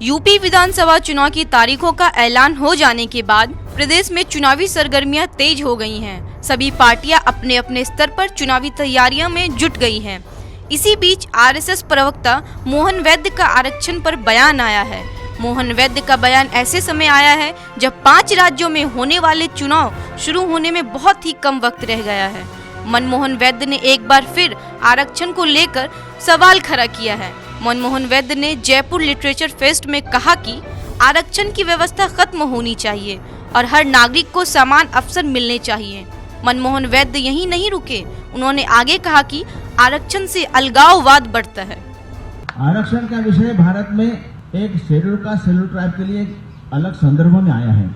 UP विधानसभा चुनाव की तारीखों का ऐलान हो जाने के बाद प्रदेश में चुनावी सरगर्मियां तेज हो गई हैं। सभी पार्टियां अपने अपने स्तर पर चुनावी तैयारियों में जुट गई हैं। इसी बीच आरएसएस प्रवक्ता मोहन वैद्य का आरक्षण पर बयान आया है। मोहन वैद्य का बयान ऐसे समय आया है जब 5 राज्यों में होने वाले चुनाव शुरू होने में बहुत ही कम वक्त रह गया है। मनमोहन वैद्य ने एक बार फिर आरक्षण को लेकर सवाल खड़ा किया है। मनमोहन वैद्य ने जयपुर लिटरेचर फेस्ट में कहा कि आरक्षण की व्यवस्था खत्म होनी चाहिए और हर नागरिक को समान अवसर मिलने चाहिए। मनमोहन वैद्य यहीं नहीं रुके, उन्होंने आगे कहा कि आरक्षण से अलगाववाद बढ़ता है। आरक्षण का विषय भारत में एक शेड्यूल ट्राइब के लिए एक अलग संदर्भ में आया है।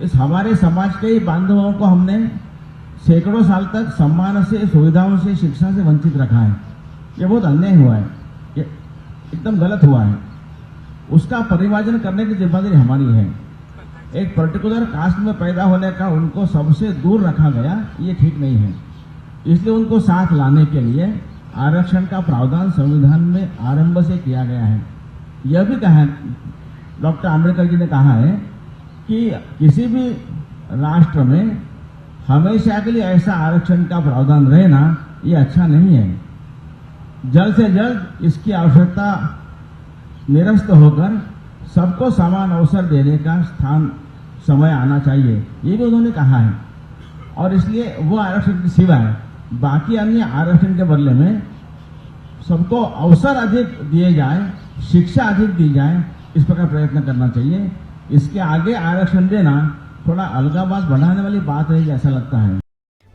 इस हमारे समाज के बांधवों को हमने सैकड़ों साल तक सम्मान से, सुविधाओं से, शिक्षा से वंचित रखा है। ये बहुत अन्याय हुआ है, ये एकदम गलत हुआ है। उसका परिमार्जन करने की जिम्मेदारी हमारी है। एक पर्टिकुलर कास्ट में पैदा होने का उनको सबसे दूर रखा गया, ये ठीक नहीं है। इसलिए उनको साथ लाने के लिए आरक्षण का प्रावधान संविधान में आरंभ से किया गया है। यह भी कहा, डॉक्टर आम्बेडकर जी ने कहा है कि किसी भी राष्ट्र में हमेशा के लिए ऐसा आरक्षण का प्रावधान रहना ये अच्छा नहीं है। जल्द से जल्द इसकी आवश्यकता निरस्त होकर सबको समान अवसर देने का समय आना चाहिए, ये भी उन्होंने कहा है। और इसलिए वो आरक्षण की सिवाय बाकी अन्य आरक्षण के बदले में सबको अवसर अधिक दिए जाए, शिक्षा अधिक दी जाए, इस प्रकार प्रयत्न करना चाहिए। इसके आगे आरक्षण देना थोड़ा अलगाववाद बढ़ाने वाली बात है, ऐसा लगता है।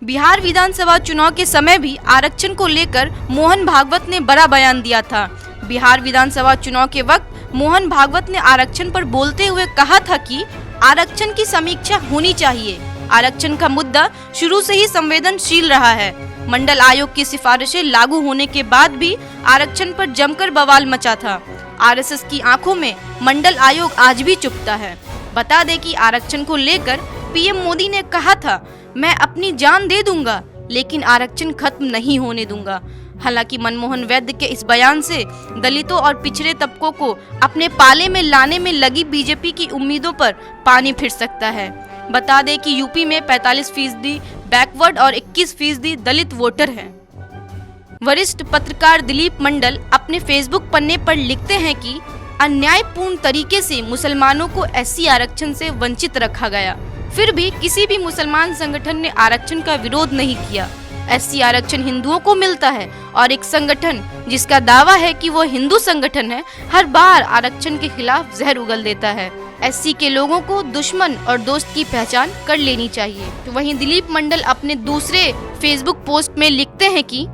बिहार विधानसभा चुनाव के समय भी आरक्षण को लेकर मोहन भागवत ने बड़ा बयान दिया था। बिहार विधानसभा चुनाव के वक्त मोहन भागवत ने आरक्षण पर बोलते हुए कहा था कि आरक्षण की समीक्षा होनी चाहिए। आरक्षण का मुद्दा शुरू से ही संवेदनशील रहा है। मंडल आयोग की सिफारिशें लागू होने के बाद भी आरक्षण पर जमकर बवाल मचा था। आरएसएस की आंखों में मंडल आयोग आज भी चुभता है। बता दें कि आरक्षण को लेकर पीएम मोदी ने कहा था, मैं अपनी जान दे दूंगा लेकिन आरक्षण खत्म नहीं होने दूंगा। हालांकि मनमोहन वैद्य के इस बयान से दलितों और पिछड़े तबकों को अपने पाले में लाने में लगी बीजेपी की उम्मीदों पर पानी फिर सकता है। बता दें कि यूपी में 45% बैकवर्ड और 21% दलित वोटर हैं। वरिष्ठ पत्रकार दिलीप मंडल अपने फेसबुक पन्ने पर लिखते हैं कि अन्यायपूर्ण तरीके से मुसलमानों को एससी आरक्षण से वंचित रखा गया, फिर भी किसी भी मुसलमान संगठन ने आरक्षण का विरोध नहीं किया। एससी आरक्षण हिंदुओं को मिलता है और एक संगठन जिसका दावा है कि वो हिंदू संगठन है, हर बार आरक्षण के खिलाफ जहर उगल देता है। एससी के लोगों को दुश्मन और दोस्त की पहचान कर लेनी चाहिए। तो वहीं दिलीप मंडल अपने दूसरे फेसबुक पोस्ट में लिखते हैं कि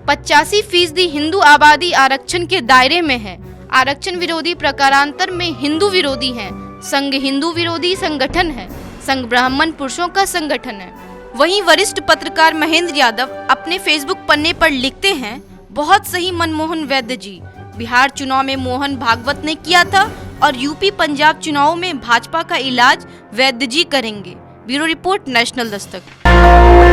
85% हिंदू आबादी आरक्षण के दायरे में है। आरक्षण विरोधी प्रकारांतर में हिंदू विरोधी है। संघ हिंदू विरोधी संगठन है। संघ ब्राह्मण पुरुषों का संगठन है। वहीं वरिष्ठ पत्रकार महेंद्र यादव अपने फेसबुक पन्ने पर लिखते हैं, बहुत सही मनमोहन वैद्य जी, बिहार चुनाव में मोहन भागवत ने किया था और यूपी पंजाब चुनावों में भाजपा का इलाज वैद्य जी करेंगे। Bureau report, national Dastak.